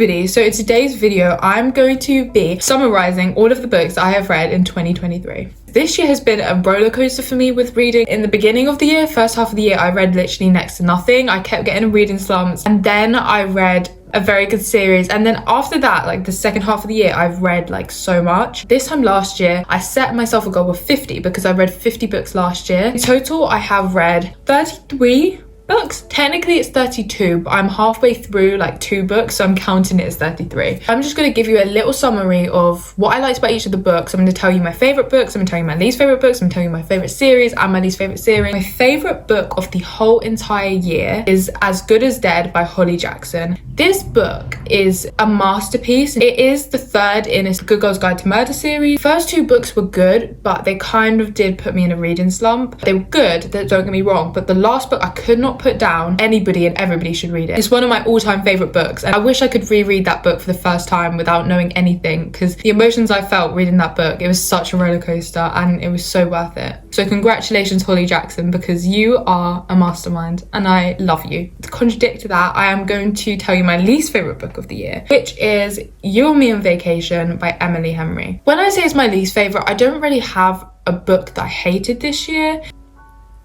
everybody, so in today's video I'm going to be summarizing all of the books I have read in 2023. This year has been a roller coaster for me with reading. In the beginning of the year, first half of the year, I read literally next to nothing. I kept getting reading slumps, and then I read a very good series, and then after that, like the second half of the year, I've read like so much. This time last year I set myself a goal of 50 because I read 50 books last year. In total I have read 33 books. Technically it's 32, but I'm halfway through like 2 books, so I'm counting it as 33. I'm just going to give you a little summary of what I liked about each of the books. I'm going to tell you my favorite books, I'm going to tell you my least favorite books, I'm going to tell you my favorite series and my least favorite series. My favorite book of the whole entire year is As Good as Dead by Holly Jackson. This book is a masterpiece. It is the third in a Good Girl's Guide to Murder series. First 2 books were good, but they kind of did put me in a reading slump. They were good, don't get me wrong, but the last book I could not put down. Anybody and everybody should read it. It's one of my all-time favorite books, and I wish I could reread that book for the first time without knowing anything, because the emotions I felt reading that book, it was such a roller coaster and it was so worth it. So congratulations, Holly Jackson, because you are a mastermind and I love you. To contradict that, I am going to tell you my least favorite book of the year, which is You and Me on Vacation by Emily Henry. When I say it's my least favorite, I don't really have a book that I hated this year.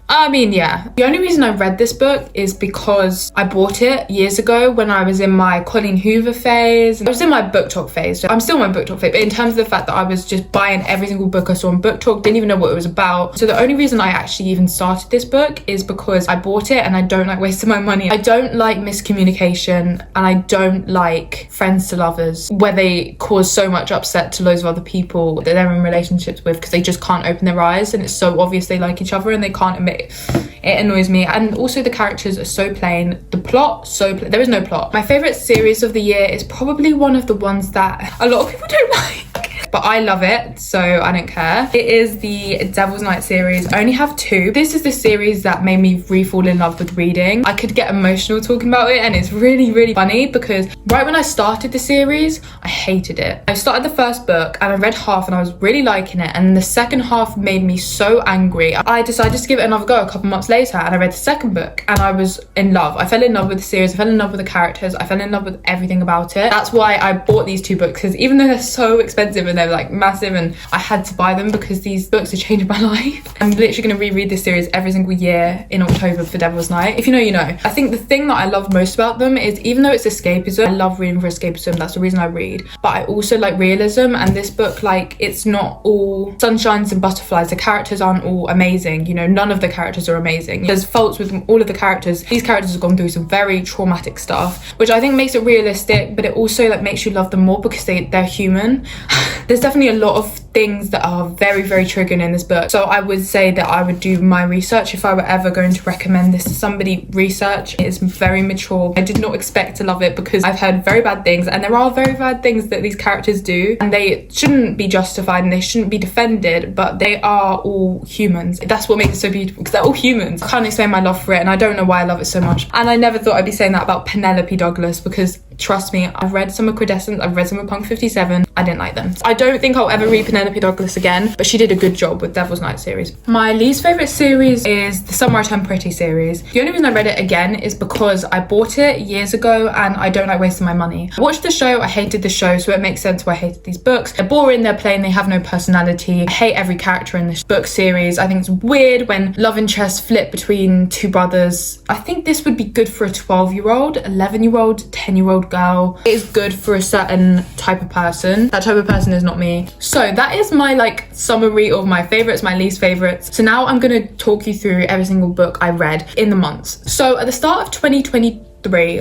I mean, yeah. The only reason I read this book is because I bought it years ago when I was in my Colleen Hoover phase. I was in my booktok phase. I'm still in my booktok phase, but in terms of the fact that I was just buying every single book I saw on booktok, didn't even know what it was about. So the only reason I actually even started this book is because I bought it and I don't like wasting my money. I don't like miscommunication, and I don't like friends to lovers where they cause so much upset to loads of other people that they're in relationships with because they just can't open their eyes and it's so obvious they like each other and they can't admit. It annoys me. And also the characters are so plain, the plot so plain. There is no plot. My favorite series of the year is probably one of the ones that a lot of people don't like, but I love it, so I don't care. It is the Devil's Night series. I only have 2. This is the series that made me re-fall in love with reading. I could get emotional talking about it, and it's really, really funny because right when I started the series, I hated it. I started the first book and I read half and I was really liking it, and the second half made me so angry. I decided to give it another go a couple months later, and I read the second book and I was in love. I fell in love with the series, I fell in love with the characters, I fell in love with everything about it. That's why I bought these 2 books, because even though they're so expensive and they're like massive, and I had to buy them because these books are changing my life. I'm literally going to reread this series every single year in October for Devil's Night. If you know, you know. I think the thing that I love most about them is, even though it's escapism, I love reading for escapism, that's the reason I read, but I also like realism, and this book, like, it's not all sunshines and butterflies. The characters aren't all amazing, you know, none of the characters are amazing. There's faults with all of the characters. These characters have gone through some very traumatic stuff, which I think makes it realistic, but it also like makes you love them more because they're human. There's definitely a lot of things that are very, very triggering in this book, so I would say that I would do my research if I were ever going to recommend this to somebody. Research. It's very mature. I did not expect to love it because I've heard very bad things, and there are very bad things that these characters do, and they shouldn't be justified and they shouldn't be defended, but they are all humans. That's what makes it so beautiful, because they're all humans. I can't explain my love for it, and I don't know why I love it so much. And I never thought I'd be saying that about Penelope Douglas, because trust me, I've read some of Credescent, I've read some of Punk 57, I didn't like them. I don't think I'll ever read Penelope Douglas again, but she did a good job with Devil's Night series. My least favourite series is the Somewhere I Turn Pretty series. The only reason I read it again is because I bought it years ago and I don't like wasting my money. I watched the show, I hated the show, so it makes sense why I hated these books. They're boring, they're plain, they have no personality. I hate every character in this book series. I think it's weird when love interests flip between 2 brothers. I think this would be good for a 12-year-old, 11-year-old, 10-year-old girl. It is good for a certain type of person. That type of person is not me. So that is my like summary of my favorites, my least favorites. So now I'm going to talk you through every single book I read in the months. So at the start of 2023,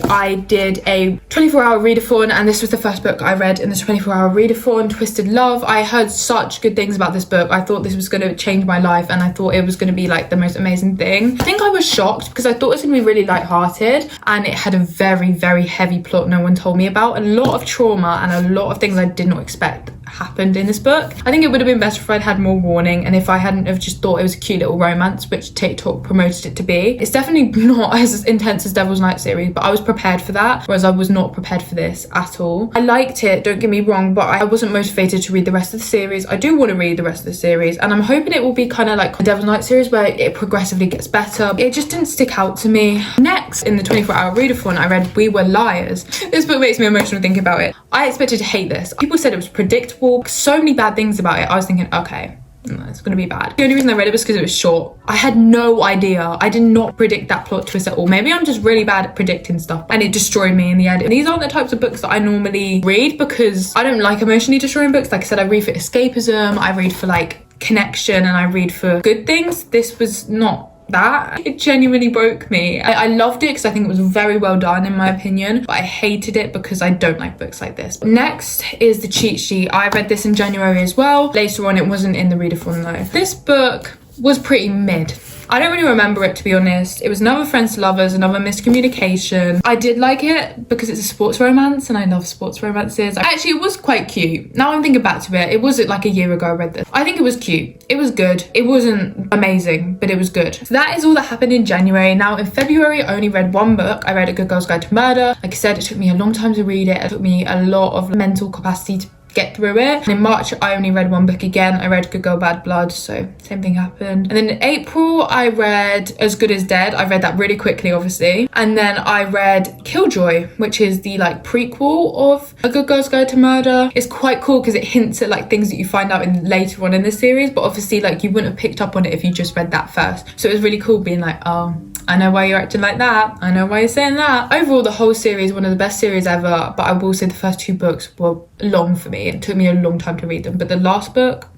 I did a 24-hour readathon, and this was the first book I read in the 24-hour readathon, Twisted Love. I heard such good things about this book. I thought this was going to change my life, and I thought it was going to be like the most amazing thing. I think I was shocked because I thought it was going to be really lighthearted, and it had a very, very heavy plot no one told me about, a lot of trauma and a lot of things I did not expect. happened in this book. I think it would have been better if I'd had more warning and if I hadn't have just thought it was a cute little romance, which TikTok promoted it to be. It's definitely not as intense as Devil's Night series, but I was prepared for that, whereas I was not prepared for this at all. I liked it, don't get me wrong, but I wasn't motivated to read the rest of the series. I do want to read the rest of the series, and I'm hoping it will be kind of like the Devil's Night series where it progressively gets better. It just didn't stick out to me. Next, in the 24-hour readathon, I read We Were Liars. This book makes me emotional thinking about it. I expected to hate this. People said it was predictable, so many bad things about it. I was thinking, okay, it's gonna be bad. The only reason I read it was because it was short. I had no idea. I did not predict that plot twist at all. Maybe I'm just really bad at predicting stuff, and it destroyed me in the end. These aren't the types of books that I normally read because I don't like emotionally destroying books. Like I said, I read for escapism, I read for like connection, and I read for good things. This was not that. It genuinely broke me. I loved it because I think it was very well done in my opinion, but I hated it because I don't like books like this. Next is The Cheat Sheet. I read this in January as well. Later on, it wasn't in the readathon though. This book was pretty mid. I don't really remember it, to be honest. It was another Friends to Lovers, another miscommunication. I did like it because it's a sports romance and I love sports romances. Actually, it was quite cute. Now I'm thinking back to it, it was like a year ago I read this. I think it was cute. It was good. It wasn't amazing, but it was good. So that is all that happened in January. Now in February, I only read one book. I read A Good Girl's Guide to Murder. Like I said, it took me a long time to read it. It took me a lot of mental capacity to get through it. And in March, I only read one book again. I read Good Girl Bad Blood, so same thing happened. And then in April, I read As Good as Dead. I read that really quickly, obviously. And then I read Killjoy, which is the like prequel of A Good Girl's Guide to Murder. It's quite cool because it hints at like things that you find out in later on in the series, but obviously like you wouldn't have picked up on it if you just read that first. So it was really cool being like, oh, I know why you're acting like that. I know why you're saying that. Overall, the whole series, one of the best series ever, but I will say the first two books were long for me. It took me a long time to read them, but the last book,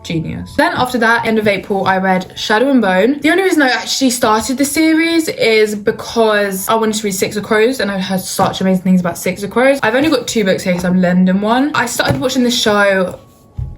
genius. Then after that, end of April, I read Shadow and Bone. The only reason I actually started the series is because I wanted to read Six of Crows, and I've heard such amazing things about Six of Crows. I've only got 2 books here because I'm lending one. I started watching the show.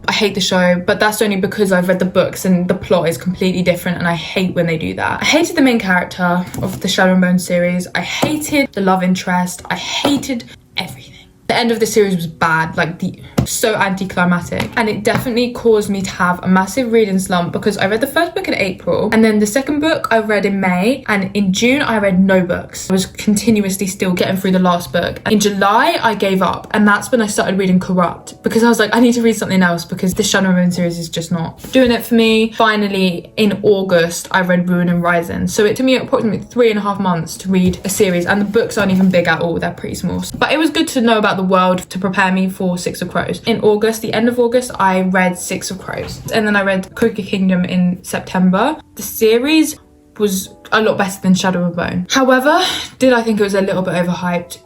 I hate the show, but that's only because I've read the books and the plot is completely different, and I hate when they do that. I hated the main character of the Shadow and Bone series. I hated the love interest. I hated everything. The end of the series was bad, like so anticlimactic, and it definitely caused me to have a massive reading slump because I read the first book in April, and then the second book I read in May, and in June I read no books. I was continuously still getting through the last book. In July I gave up, and that's when I started reading Corrupt because I was like, I need to read something else because the Shadow and Bone series is just not doing it for me. Finally, in August I read Ruin and Rising, so it took me approximately 3.5 months to read a series, and the books aren't even big at all, they're pretty small. But it was good to know about the world to prepare me for Six of Crows. In August, the end of August, I read Six of Crows, and then I read Crooked Kingdom in September. The series was a lot better than Shadow and Bone. However, did I think it was a little bit overhyped?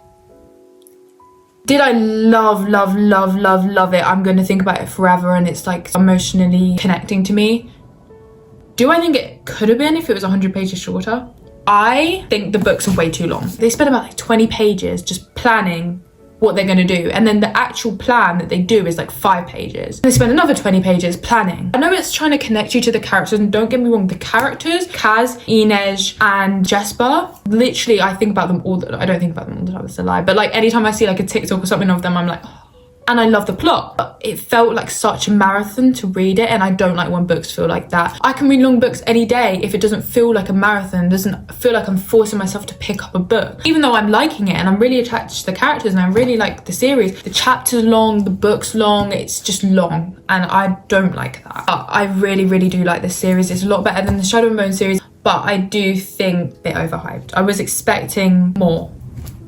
Did I love it? I'm going to think about it forever, and it's like emotionally connecting to me. Do I think it could have been if it was 100 pages shorter? I think the books are way too long. They spend about like 20 pages just planning what they're going to do, and then the actual plan that they do is like 5 pages. They spend another 20 pages planning. I know it's trying to connect you to the characters, and don't get me wrong, the characters, Kaz, Inej and Jesper, literally I think about them all I don't think about them all the time, it's a lie, but like anytime I see like a TikTok or something of them, I'm like, oh. And I love the plot, but it felt like such a marathon to read it, and I don't like when books feel like that. I can read long books any day if it doesn't feel like a marathon, doesn't feel like I'm forcing myself to pick up a book. Even though I'm liking it and I'm really attached to the characters and I really like the series, the chapter's long, the book's long, it's just long, and I don't like that. But I really do like this series. It's a lot better than the Shadow and Bone series, but I do think they're overhyped. I was expecting more.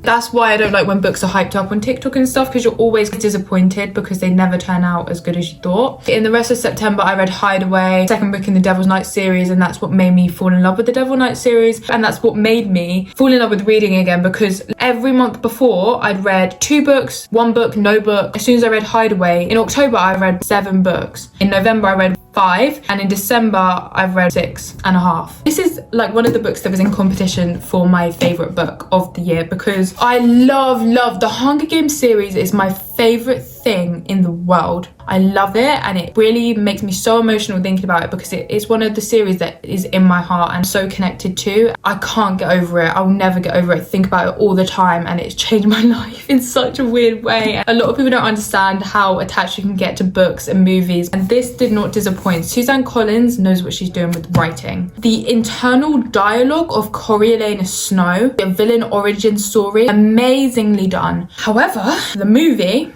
That's why I don't like when books are hyped up on TikTok and stuff, because you're always disappointed because they never turn out as good as you thought. In the rest of September, I read Hideaway, second book in the Devil's Night series, and that's what made me fall in love with the Devil's Night series, and that's what made me fall in love with reading again, because every month before I'd read 2 books, 1 book, no book. As soon as I read Hideaway, in October I read 7 books. In November I read 5, and in December I've read 6.5. This is like one of the books that was in competition for my favourite book of the year, because I love the Hunger Games series is my favorite thing in the world. I love it, and it really makes me so emotional thinking about it because it is one of the series that is in my heart and so connected to. I can't get over it. I'll never get over it. I think about it all the time, and it's changed my life in such a weird way. A lot of people don't understand how attached you can get to books and movies, and this did not disappoint. Suzanne Collins knows what she's doing with writing. The internal dialogue of Coriolanus Snow, the villain origin story, amazingly done. However, the movie,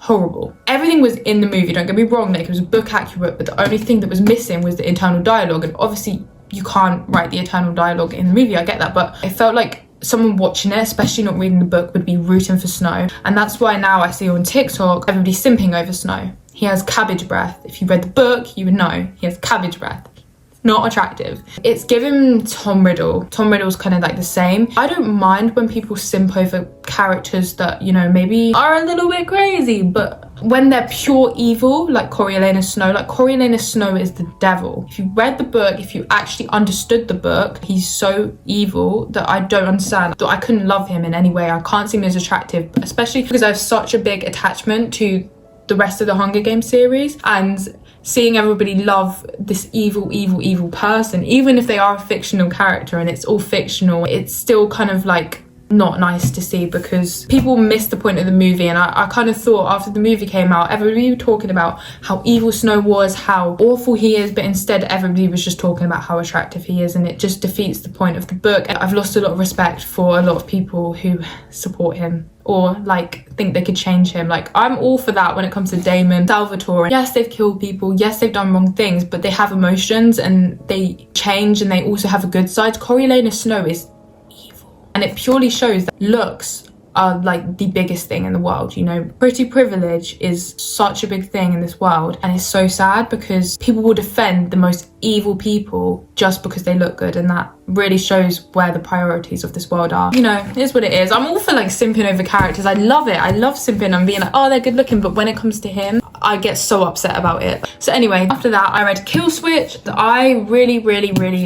horrible. Everything was in the movie, don't get me wrong, like it was book accurate, but the only thing that was missing was the internal dialogue, and obviously you can't write the internal dialogue in the movie, I get that, but it felt like someone watching it, especially not reading the book, would be rooting for Snow. And that's why now I see on TikTok everybody simping over Snow. He has cabbage breath. If you read the book, you would know he has cabbage breath. Not attractive. It's given Tom Riddle. Tom Riddle's kind of like the same. I don't mind when people simp over characters that, you know, maybe are a little bit crazy, but when they're pure evil, like Coriolanus Snow, like Coriolanus Snow is the devil. If you read the book, if you actually understood the book, he's so evil that I don't understand. I couldn't love him in any way. I can't see him as attractive, especially because I have such a big attachment to the rest of the Hunger Games series, and seeing everybody love this evil person, even if they are a fictional character and it's all fictional, it's still kind of like not nice to see because people missed the point of the movie. And I kind of thought after the movie came out, everybody was talking about how evil Snow was, how awful he is, but instead everybody was just talking about how attractive he is, and it just defeats the point of the book. I've lost a lot of respect for a lot of people who support him or like think they could change him. Like, I'm all for that when it comes to Damon, Salvatore. Yes, they've killed people, yes, they've done wrong things, but they have emotions and they change, and they also have a good side. Coriolanus Snow is evil, and it purely shows that looks are like the biggest thing in the world, you know. Pretty privilege is such a big thing in this world, and it's so sad because people will defend the most evil people just because they look good, and that really shows where the priorities of this world are. You know, it is what it is. I'm all for like simping over characters. I love it. I love simping and being like, oh, they're good looking, but when it comes to him, I get so upset about it. So anyway, after that I read Kill Switch. I really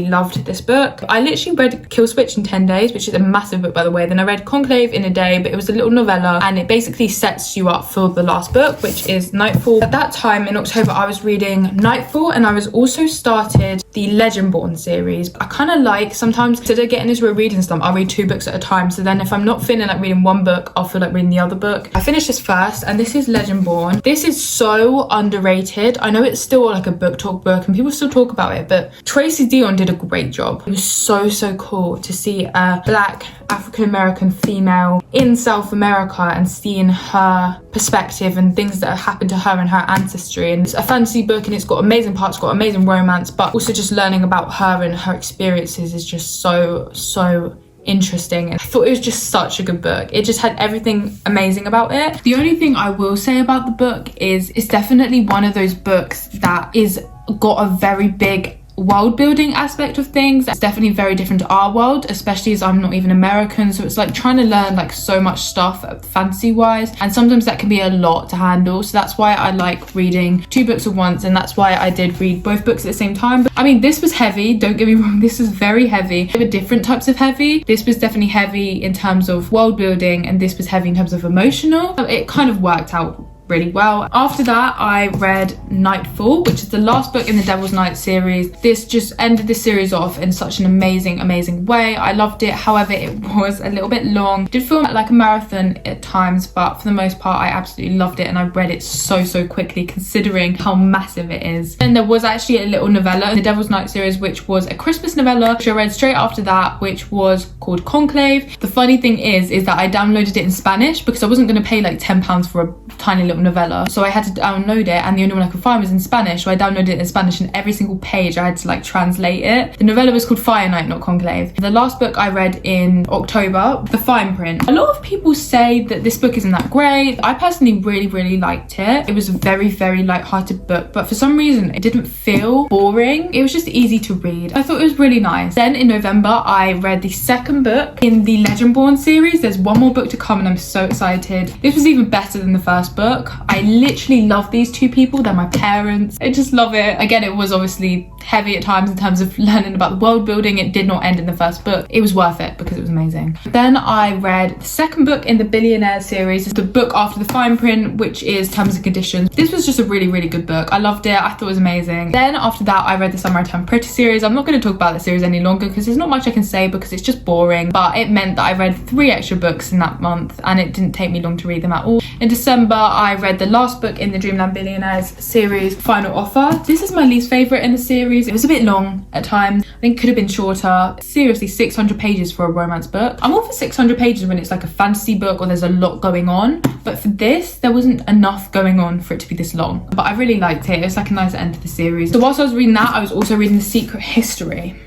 loved this book. I literally read Kill Switch in 10 days, which is a massive book, by the way. Then I read Conclave in a day, but it was a little novella, and it basically sets you up for the last book, which is Nightfall. At that time in October I was reading Nightfall, and I was also started the Legendborn series. I kind of like, sometimes instead of getting into a reading slump, I'll read 2 books at a time. So then if I'm not feeling like reading one book, I'll feel like reading the other book. I finished this first, and this is Legendborn. This is so underrated. I know it's still like a booktok book and people still talk about it, but Tracy Deonn did a great job. It was so cool to see a Black African-American female in South America and seeing her perspective and things that have happened to her and her ancestry. And it's a fantasy book, and it's got amazing parts, got amazing romance, but also just learning about her and her experiences is just so interesting. And I thought it was just such a good book. It just had everything amazing about it. The only thing I will say about the book is it's definitely one of those books that is got a very big world building aspect of things. That's definitely very different to our world, especially as I'm not even American, so it's like trying to learn like so much stuff fantasy wise, and sometimes that can be a lot to handle. So that's why I like reading 2 books at once, and that's why I did read both books at the same time. But I mean, this was heavy, don't get me wrong, this was very heavy. There were different types of heavy. This was definitely heavy in terms of world building, and this was heavy in terms of emotional. So it kind of worked out really well. After that I read Nightfall, which is the last book in the Devil's Night series. This just ended the series off in such an amazing way. I loved it. However, it was a little bit long. It did feel like a marathon at times, but for the most part I absolutely loved it, and I read it so quickly considering how massive it is. And there was actually a little novella in the Devil's Night series, which was a Christmas novella, which I read straight after that, which was called Conclave. The funny thing is that I downloaded it in Spanish because I wasn't going to pay like £10 for a tiny little novella, so I had to download it, and the only one I could find was in Spanish, so I downloaded it in Spanish, and every single page I had to like translate it. The novella was called Fire Night, not Conclave. The last book I read in October, The Fine Print. A lot of people say that this book isn't that great. I personally really liked it. It was a very light-hearted book, but for some reason it didn't feel boring. It was just easy to read. I thought it was really nice. Then in November I read the second book in the Legendborn series. There's one more book to come, and I'm so excited. This was even better than the first book. book. I literally love these two people. They're my parents. I just love it. Again, it was obviously heavy at times in terms of learning about the world building. It did not end in the first book. It was worth it because it was amazing. Then I read the second book in the Billionaire series, the book after the fine print, which is Terms and Conditions. This was just a really, really good book. I loved it. I thought it was amazing. Then after that, I read the Summer I Turned Pretty series. I'm not going to talk about the series any longer because there's not much I can say because it's just boring, but it meant that I read 3 extra books in that month and it didn't take me long to read them at all. In December, I read the last book in the Dreamland Billionaires series, Final Offer. This is my least favourite in the series. It was a bit long at times. I think it could have been shorter. Seriously, 600 pages for a romance book. I'm all for 600 pages when it's like a fantasy book or there's a lot going on, but for this, there wasn't enough going on for it to be this long. But I really liked it. It's like a nice end to the series. So whilst I was reading that, I was also reading The Secret History.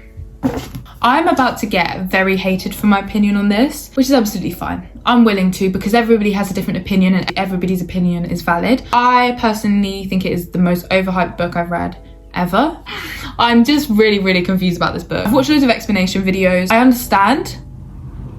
I'm about to get very hated for my opinion on this, which is absolutely fine. I'm willing to because everybody has a different opinion and everybody's opinion is valid. I personally think it is the most overhyped book I've read ever. I'm just really, really confused about this book. I've watched loads of explanation videos. I understand,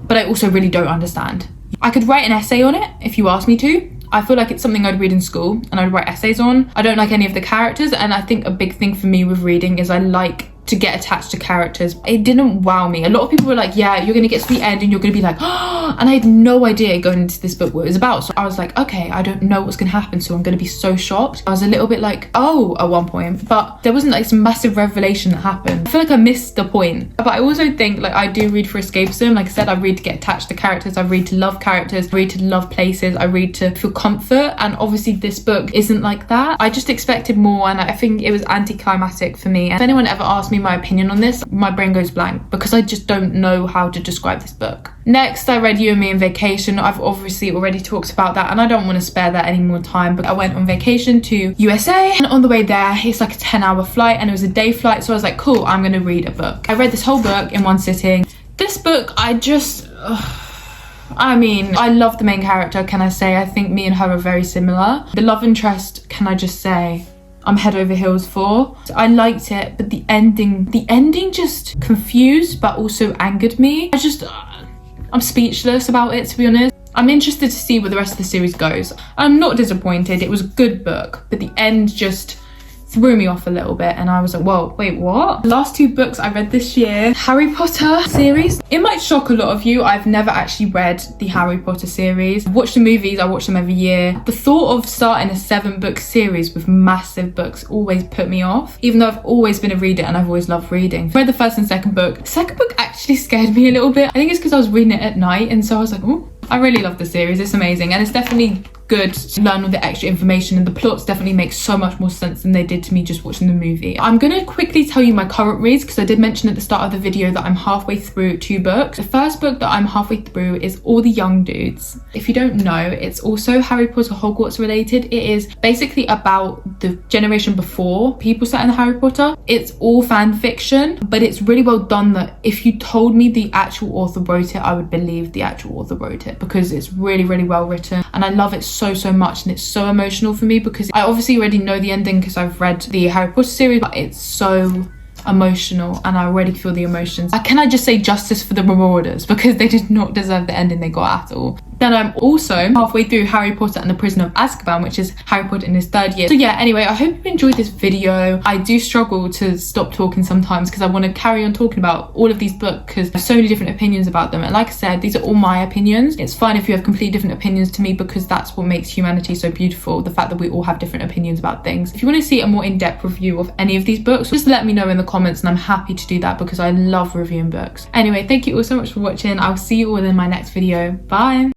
but I also really don't understand. I could write an essay on it if you asked me to. I feel like it's something I'd read in school and I'd write essays on. I don't like any of the characters, and I think a big thing for me with reading is I like to get attached to characters. It didn't wow me. A lot of people were like, yeah, you're gonna get to the end and you're gonna be like, oh, and I had no idea going into this book what it was about. So I was like, okay, I don't know what's gonna happen, so I'm gonna be so shocked. I was a little bit like, oh, at one point, but there wasn't like some massive revelation that happened. I feel like I missed the point. But I also think like I do read for escapism. Like I said, I read to get attached to characters, I read to love characters, I read to love places, I read to feel comfort, and obviously this book isn't like that. I just expected more, and I think it was anticlimactic for me. And if anyone ever asked me my opinion on this, my brain goes blank because I just don't know how to describe this book. Next, I read You and Me on Vacation. I've obviously already talked about that and I don't want to spare that any more time, but I went on vacation to USA, and on the way there, it's like a 10-hour flight and it was a day flight, so I was like, cool, I'm gonna read a book. I read this whole book in one sitting. This book, I mean, I love the main character, can I say? I think me and her are very similar. The love interest, can I just say, I'm head over heels for. I liked it, but the ending just confused but also angered me. I'm speechless about it, to be honest. I'm interested to see where the rest of the series goes. I'm not disappointed. It was a good book, but the end just threw me off a little bit and I was like, whoa, wait, what? The last 2 books I read this year, Harry Potter series. It might shock a lot of you, I've never actually read the Harry Potter series. I've watched the movies, I watch them every year. The thought of starting a 7-book series with massive books always put me off, even though I've always been a reader and I've always loved reading. I read the first and second book. The second book actually scared me a little bit. I think it's because I was reading it at night, and so I was like, oh, I really love the series. It's amazing, and it's definitely good to learn all the extra information, and the plots definitely make so much more sense than they did to me just watching the movie. I'm gonna quickly tell you my current reads because I did mention at the start of the video that I'm halfway through 2 books. The first book that I'm halfway through is All the Young Dudes. If you don't know, it's also Harry Potter Hogwarts related. It is basically about the generation before people set in Harry Potter. It's all fan fiction, but it's really well done that if you told me the actual author wrote it, I would believe the actual author wrote it because it's really, really well written, and I love it so much, and it's so emotional for me because I obviously already know the ending because I've read the Harry Potter series, but it's so emotional and I already feel the emotions. Can I just say justice for the Marauders because they did not deserve the ending they got at all. Then I'm also halfway through Harry Potter and the Prisoner of Azkaban, which is Harry Potter in his 3rd year. So yeah, anyway, I hope you enjoyed this video. I do struggle to stop talking sometimes because I want to carry on talking about all of these books because there's so many different opinions about them. And like I said, these are all my opinions. It's fine if you have completely different opinions to me because that's what makes humanity so beautiful, the fact that we all have different opinions about things. If you want to see a more in-depth review of any of these books, just let me know in the comments and I'm happy to do that because I love reviewing books. Anyway, thank you all so much for watching. I'll see you all in my next video. Bye!